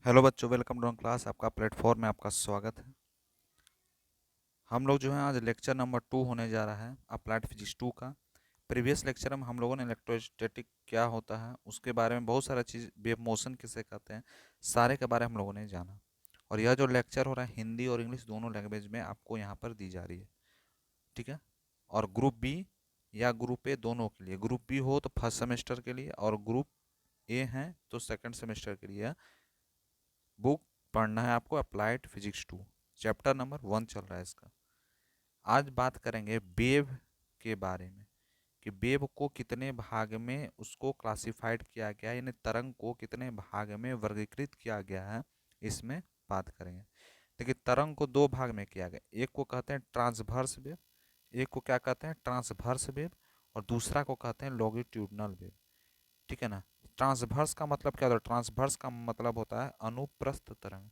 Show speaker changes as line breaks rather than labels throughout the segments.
Hello बच्चों, welcome to class. आपका platform में आपका स्वागत है। हम लोग जो है आज लेक्चर नंबर 2 होने जा रहा है अप्लाइड फिजिक्स 2 का। प्रीवियस लेक्चर में हम लोगों ने इलेक्ट्रोस्टैटिक क्या होता है उसके बारे में बहुत सारा चीज़, वेव मोशन किसे कहते हैं, सारे के बारे में हम लोगों ने जाना। और यह जो लेक्चर हो रहा है हिंदी और इंग्लिश दोनों लैंग्वेज में आपको यहाँ पर दी जा रही है, ठीक है। और ग्रुप बी या ग्रुप ए दोनों के लिए, ग्रुप बी हो तो फर्स्ट सेमेस्टर के लिए और ग्रुप ए है तो सेकेंड सेमेस्टर के लिए बुक पढ़ना है आपको। अप्लाइड फिजिक्स 2 चैप्टर नंबर 1 चल रहा है इसका। आज बात करेंगे वेव के बारे में कि वेव को कितने भाग में उसको क्लासिफाइड किया गया है, यानी तरंग को कितने भाग में वर्गीकृत किया गया है, इसमें बात करेंगे। देखिए, तरंग को दो भाग में किया गया, एक को कहते हैं ट्रांसवर्स वेव, एक को क्या कहते हैं ट्रांसवर्स वेव, और दूसरा को कहते हैं लॉन्गिट्यूडनल वेव, ठीक है ना। ट्रांसवर्स का मतलब क्या होता है? ट्रांसवर्स का मतलब होता है अनुप्रस्थ तरंग,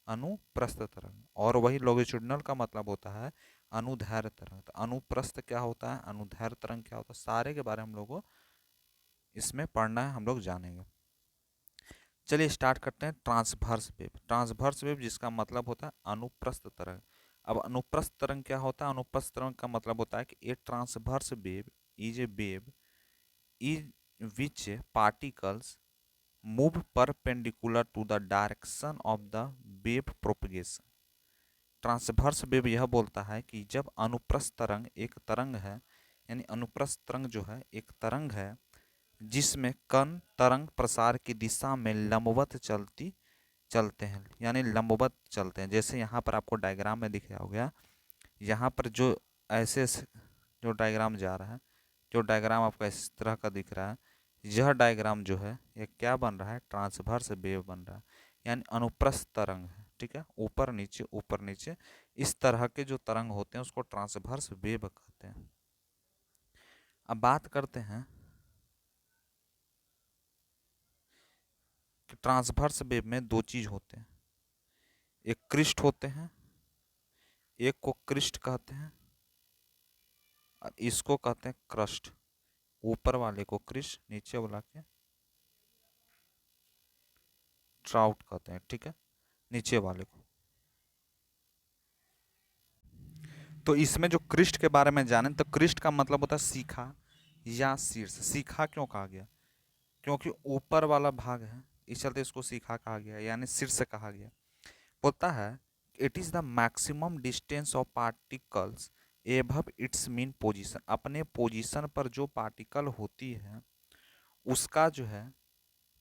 अनुप्रस्थ तरंग। और वही लॉन्गिट्यूडनल का मतलब होता है अनुदैर्ध्य तरंग। तो अनुप्रस्थ क्या होता है, अनुदैर्ध्य तरंग क्या होता है, सारे के बारे में हम लोग को इसमें पढ़ना है, हम लोग जानेंगे। चलिए स्टार्ट करते हैं। ट्रांसवर्स वेव, ट्रांसवर्स वेव जिसका मतलब होता है अनुप्रस्थ तरंग। अब अनुप्रस्थ तरंग क्या होता है? अनुप्रस्थ तरंग का मतलब होता है कि a transverse wave is a wave is which particles move perpendicular to the direction of the wave propagation। Transverse wave यह बोलता है कि जब अनुप्रस्थ तरंग एक तरंग है, यानी अनुप्रस्थ तरंग जो है एक तरंग है जिसमें कण तरंग प्रसार की दिशा में लंबवत चलते हैं, यानी लंबवत चलते हैं। जैसे यहाँ पर आपको डायग्राम में दिख रहा हो गया, यहाँ पर जो ऐसे जो डायग्राम जा रहा है, जो डायग्राम आपका इस तरह का दिख रहा है, यह डायग्राम जो है ये क्या बन रहा है? ट्रांसवर्स वेव बन रहा है, यानी अनुप्रस्थ तरंग है, ठीक है। ऊपर नीचे इस तरह के जो तरंग होते हैं उसको ट्रांसवर्स वेव कहते हैं। अब बात करते हैं कि ट्रांसवर्स वेव में दो चीज होते हैं, एक क्रिस्ट होते हैं, एक को क्रिस्ट कहते हैं और इसको कहते हैं क्रस्ट। ऊपर वाले को क्रिस्ट, नीचे वाला के ट्राउट कहते हैं, ठीक है, नीचे वाले को। तो इसमें जो क्रिस्ट के बारे में जाने, तो क्रिस्ट का मतलब होता है सीखा या शीर्ष। सीखा क्यों कहा गया? क्योंकि ऊपर वाला भाग है, इस चलते इसको सीखा कहा गया, यानी शीर्ष कहा गया। बोलता है it is the maximum distance of particles above it's mean position. अपने पोजीशन पर जो पार्टिकल होती है उसका जो है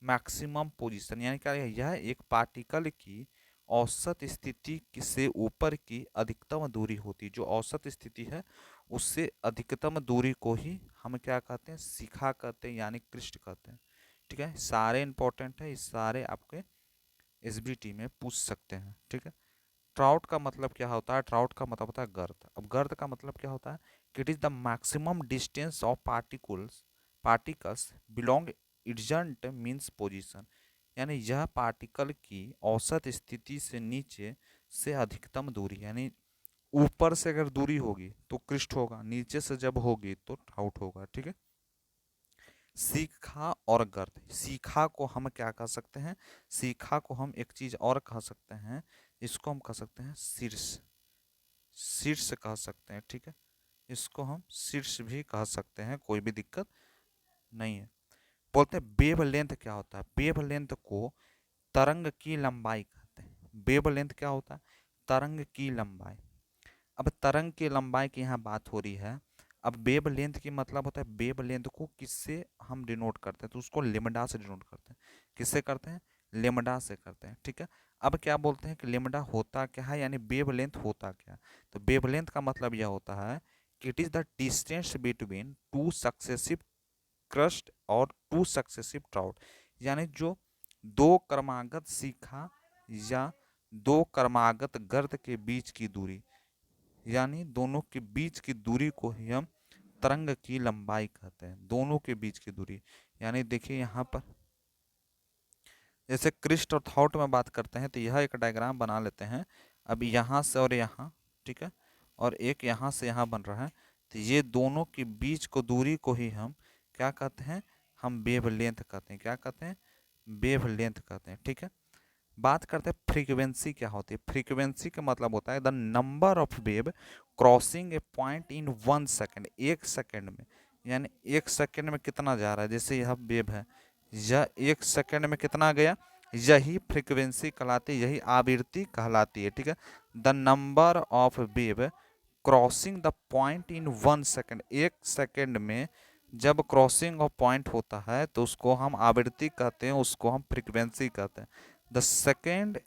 मैक्सिमम पोजीशन, यानी क्या है? यह एक पार्टिकल की औसत स्थिति से ऊपर की अधिकतम दूरी होती, जो औसत स्थिति है उससे अधिकतम दूरी को ही हम क्या कहते हैं? शिखा कहते हैं, यानी क्रिस्ट कहते हैं, ठीक है। सारे इंपॉर्टेंट है, इस सारे आपके एसबीटी में पूछ सकते हैं, ठीक है। ट्राउट का मतलब क्या होता है? ट्राउट का मतलब होता है गर्त। अब गर्त का मतलब क्या होता है? कि it is the maximum distance of particles belong adjacent means position, यानी यह पार्टिकल की औसत स्थिति से नीचे से अधिकतम दूरी, यानी ऊपर से अगर दूरी होगी तो क्रिस्ट होगा, नीचे से जब होगी तो ट्राउट होगा, ठीक है। सीखा और गर्त, सीखा को हम क्या कह सकते हैं? सीखा को हम एक चीज और कह सकते हैं, इसको हम कह सकते हैं शीर्ष, शीर्ष कह सकते हैं, ठीक है। इसको हम शीर्ष भी कह सकते हैं, कोई भी दिक्कत नहीं है। बोलते हैं वेव लेंथ क्या होता है? वेव लेंथ को तरंग की लंबाई कहते हैं। वेव लेंथ क्या होता है? तरंग की लंबाई। अब तरंग की लंबाई की यहाँ बात हो रही है। अब वेव लेंथ की मतलब होता है, वेव लेंथ को किससे हम डिनोट करते हैं? तो उसको लेमडा से डिनोट करते हैं। किससे करते हैं? लेमडा से करते हैं, ठीक है। अब क्या बोलते हैं कि लेमडा होता क्या है, यानी वेव लेंथ होता क्या है? तो वेव लेंथ का मतलब यह होता है कि it is the distance between two successive crust और टू सक्सेसिव ट्राउट, यानी जो दो क्रमागत शिखा या दो क्रमागत गर्त के बीच की दूरी, यानी दोनों के बीच की दूरी को ही हम तरंग की लंबाई कहते हैं। दोनों के बीच की दूरी, यानी देखिए यहाँ पर जैसे क्रिस्ट और थॉट में बात करते हैं तो यह एक डायग्राम बना लेते हैं। अब यहाँ से और यहाँ, ठीक है, और एक यहाँ से यहाँ बन रहा है, तो ये दोनों के बीच को दूरी को ही हम क्या कहते हैं? हम वेव लेंथ कहते हैं। क्या कहते हैं? वेव लेंथ कहते हैं, ठीक है। बात करते हैं फ्रीक्वेंसी क्या होती है। फ्रीक्वेंसी का मतलब होता है the number of wave crossing A point in 1 second, 1 second में। यानी 1 सेकेंड में कितना जा रहा है, जैसे यह वेव है, यह 1 सेकेंड में कितना गया, यही फ्रीक्वेंसी कहलाती है, यही आवृत्ति कहलाती है। ठीक है, the number of wave crossing the point in 1 second, 1 second में जब क्रॉसिंग ऑफ पॉइंट होता है तो उसको हम आवृत्ति कहते हैं, उसको हम फ्रीक्वेंसी कहते हैं। द सेकेंड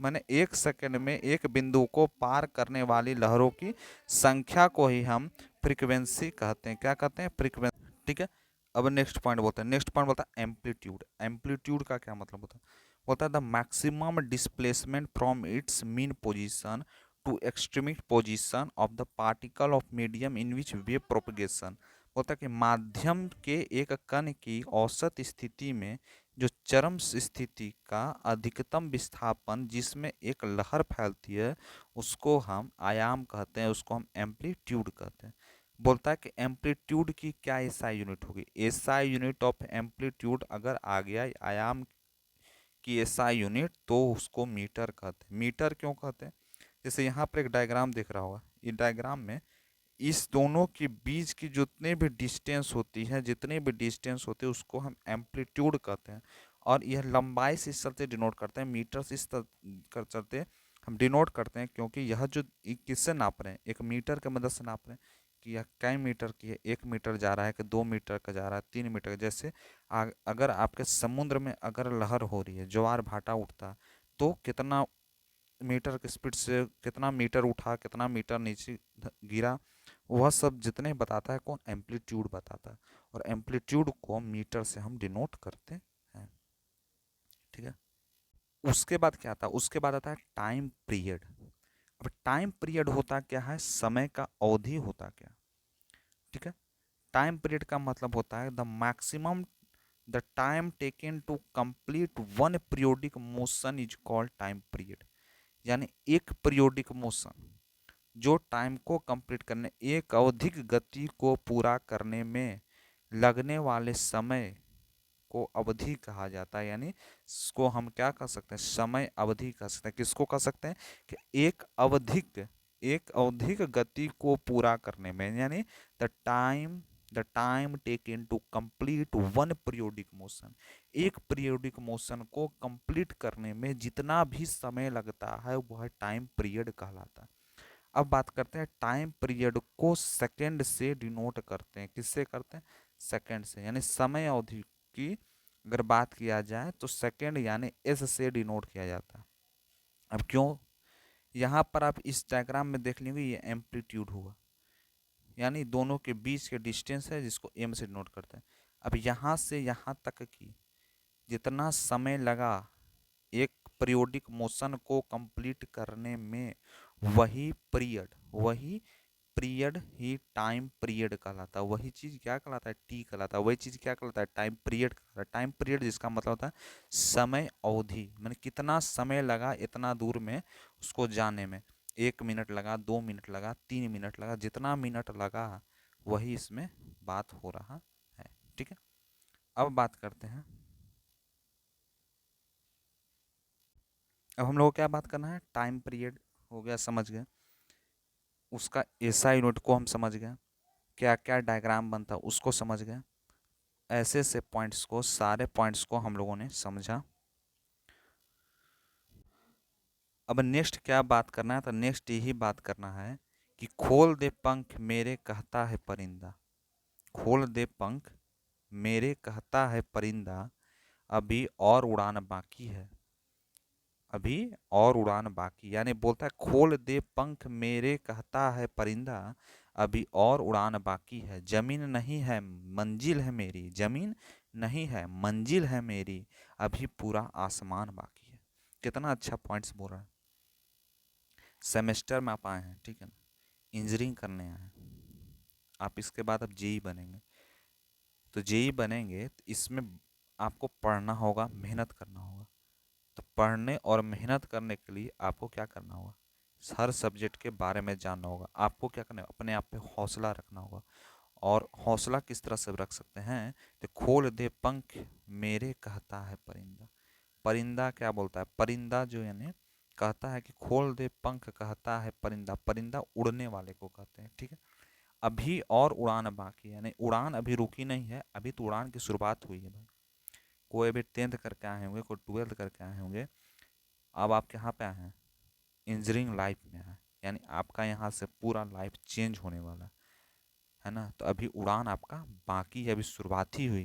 माने 1 सेकेंड में एक बिंदु को पार करने वाली लहरों की संख्या को ही हम फ्रीक्वेंसी कहते हैं। क्या कहते हैं, फ्रीक्वेंसी। ठीक है, अब नेक्स्ट पॉइंट बोलते हैं। नेक्स्ट पॉइंट बोलता है एम्पलीट्यूड। एम्पलीट्यूड का क्या मतलब होता है, बोलता है the maximum displacement from its mean position to extreme position of the particle of medium in which wave propagation. बोलता है कि माध्यम के एक कण की औसत स्थिति में जो चरम स्थिति का अधिकतम विस्थापन जिसमें एक लहर फैलती है उसको हम आयाम कहते हैं, उसको हम एम्पलीट्यूड कहते हैं। बोलता है कि एम्पलीट्यूड की क्या एसआई यूनिट होगी, एसआई यूनिट ऑफ एम्पलीट्यूड अगर आ गया आयाम की एसआई यूनिट तो उसको मीटर कहते हैं। मीटर क्यों कहते हैं, जैसे यहाँ पर एक डायग्राम दिख रहा होगा, ये डायग्राम में इस दोनों के बीच की जितने भी डिस्टेंस होती है, जितने भी डिस्टेंस होते हैं उसको हम एम्पलीट्यूड कहते हैं। और यह लंबाई से इस तरह से डिनोट करते हैं, मीटर से इस तरह कर चलते हम डिनोट करते हैं, क्योंकि यह जो किससे नाप रहे हैं, एक मीटर की मदद से नाप रहे हैं कि यह कई मीटर की है, 1 मीटर जा रहा है कि 2 मीटर का जा रहा है, 3 मीटर। जैसे अगर आपके समुद्र में अगर लहर हो रही है, ज्वार भाटा उठता, तो कितना मीटर की स्पीड से कितना मीटर उठा, कितना मीटर नीचे गिरा, वह सब जितने बताता है कौन, एम्पलीट्यूड बताता है। और एम्पलीट्यूड को मीटर से हम डिनोट करते हैं। ठीक है, उसके बाद क्या आता है, उसके बाद आता है टाइम पीरियड। अब टाइम पीरियड होता क्या है, समय का अवधि होता क्या। ठीक है, टाइम पीरियड का मतलब होता है the maximum the time taken to complete one periodic motion is called time period. यानी एक पीरियोडिक मोशन जो टाइम को कंप्लीट करने, एक अवधिक गति को पूरा करने में लगने वाले समय को अवधि कहा जाता है। यानी इसको हम क्या कह सकते हैं, समय अवधि कह सकते हैं। किसको कह सकते हैं कि एक अवधिक गति को पूरा करने में, यानी the time taken to complete one periodic motion, एक पीरियोडिक मोशन को कंप्लीट करने में जितना भी समय लगता है वह टाइम पीरियड कहलाता है। अब बात करते हैं टाइम पीरियड को सेकंड से डिनोट करते हैं, किससे करते हैं, सेकंड से। यानी समय अवधि की अगर बात किया जाए तो सेकंड यानी एस से डिनोट किया जाता है। अब क्यों, यहाँ पर आप इस डायग्राम में देख लेंगे ये एम्पलीट्यूड हुआ, यानी दोनों के बीच के डिस्टेंस है जिसको एम से डिनोट करते हैं। अब यहाँ से यहाँ तक की जितना समय लगा एक पीरियोडिक मोशन को कंप्लीट करने में, वही पीरियड ही टाइम पीरियड कहलाता है। वही चीज़ क्या कहलाता है, टी कहलाता है। वही चीज़ क्या कहलाता है, टाइम पीरियड कहलाता है। टाइम पीरियड जिसका मतलब होता है समय अवधि, मैंने कितना समय लगा इतना दूर में उसको जाने में, 1 मिनट लगा, 2 मिनट लगा, 3 मिनट लगा, जितना मिनट लगा वही इसमें बात हो रहा है। ठीक है, अब बात करते हैं, अब हम लोग को क्या बात करना है, टाइम पीरियड हो गया, समझ गए, उसका एसआई यूनिट को हम समझ गए, क्या क्या डायग्राम बनता है उसको समझ गए। ऐसे ऐसे पॉइंट्स को, सारे पॉइंट्स को हम लोगों ने समझा। अब नेक्स्ट क्या बात करना है, तो नेक्स्ट यही बात करना है कि खोल दे पंख मेरे कहता है परिंदा। खोल दे पंख मेरे कहता है परिंदा, अभी और उड़ान बाकी है, अभी और उड़ान बाकी। यानी बोलता है खोल दे पंख मेरे कहता है परिंदा, अभी और उड़ान बाकी है। जमीन नहीं है मंजिल है मेरी, जमीन नहीं है मंजिल है मेरी, अभी पूरा आसमान बाकी है। कितना अच्छा पॉइंट्स बोल रहा है। सेमेस्टर में आप आए हैं, ठीक है ना, इंजीनियरिंग करने आए हैं आप, इसके बाद अब जेई बनेंगे, तो जेई बनेंगे तो इसमें आपको पढ़ना होगा, मेहनत करना होगा। तो पढ़ने और मेहनत करने के लिए आपको क्या करना होगा, हर सब्जेक्ट के बारे में जानना होगा। आपको क्या करना है, अपने आप पे हौसला रखना होगा। और हौसला किस तरह से रख सकते हैं, तो खोल दे पंख मेरे कहता है परिंदा। परिंदा क्या बोलता है, परिंदा जो यानी कहता है कि खोल दे पंख, कहता है परिंदा, परिंदा उड़ने वाले को कहते हैं, ठीक है। अभी और उड़ान बाकी है, यानी उड़ान अभी रुकी नहीं है, अभी तो उड़ान की शुरुआत हुई है भाई। कोई अभी 10th करके आए होंगे, कोई 12th करके आए होंगे, अब आप यहाँ पे आए हैं, इंजीनियरिंग लाइफ में है, यानी आपका यहाँ से पूरा लाइफ चेंज होने वाला है ना। तो अभी उड़ान आपका बाकी है, अभी शुरुआत ही हुई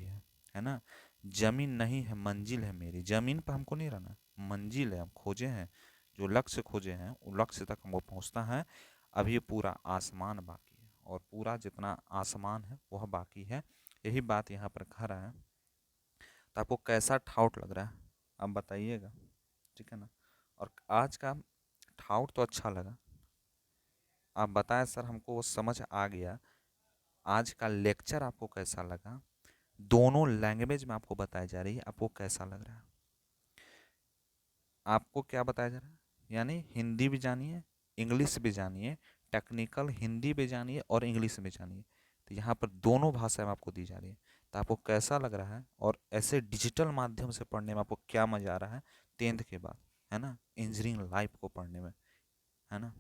है ना। जमीन नहीं है मंजिल है मेरी, जमीन पर हमको नहीं रहना, मंजिल है, हम खोजे हैं, जो लक्ष्य खोजे हैं वो लक्ष्य तक हमको पहुँचना है। अभी पूरा आसमान बाकी है, और पूरा जितना आसमान है वह बाकी है, यही बात यहाँ पर कह रहा है। तो आपको कैसा ठाउट लग रहा है आप बताइएगा, ठीक है ना। और आज का ठाउट तो अच्छा लगा, आप बताएं सर, हमको वो समझ आ गया। आज का लेक्चर आपको कैसा लगा, दोनों लैंग्वेज में आपको बताई जा रही है, आपको कैसा लग रहा है। आपको क्या बताया जा रहा है, यानी हिंदी भी जानिए, इंग्लिश भी जानिए, टेक्निकल हिंदी भी जानिए और इंग्लिश भी जानिए। तो यहाँ पर दोनों भाषाएं आपको दी जा रही है, तो आपको कैसा लग रहा है, और ऐसे डिजिटल माध्यम से पढ़ने में आपको क्या मज़ा आ रहा है 10th के बाद, है ना, इंजीनियरिंग लाइफ को पढ़ने में, है ना।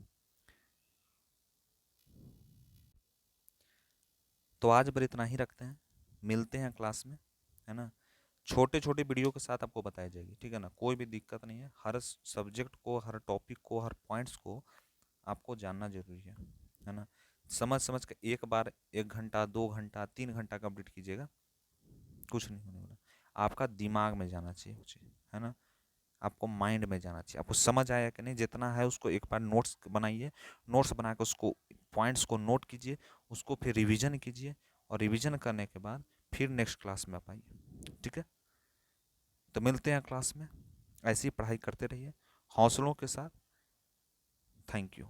तो आज पर इतना ही रखते हैं, मिलते हैं क्लास में, है ना। छोटे छोटे वीडियो के साथ आपको बताई जाएगी, ठीक है ना, कोई भी दिक्कत नहीं है। हर सब्जेक्ट को, हर टॉपिक को, हर पॉइंट्स को आपको जानना जरूरी है ना। समझ समझ के एक बार 1 घंटा 2 घंटा 3 घंटा कंप्लीट कीजिएगा, कुछ नहीं होने वाला। आपका दिमाग में जाना चाहिए वो चीज़, है ना, आपको माइंड में जाना चाहिए। आपको समझ आया कि नहीं, जितना है उसको एक बार नोट्स बनाइए, नोट्स बना के उसको पॉइंट्स को नोट कीजिए, उसको फिर रिवीजन कीजिए, और रिवीजन करने के बाद फिर नेक्स्ट क्लास में आप आइए, ठीक है। तो मिलते हैं क्लास में, ऐसी पढ़ाई करते रहिए हौसलों के साथ। Thank you.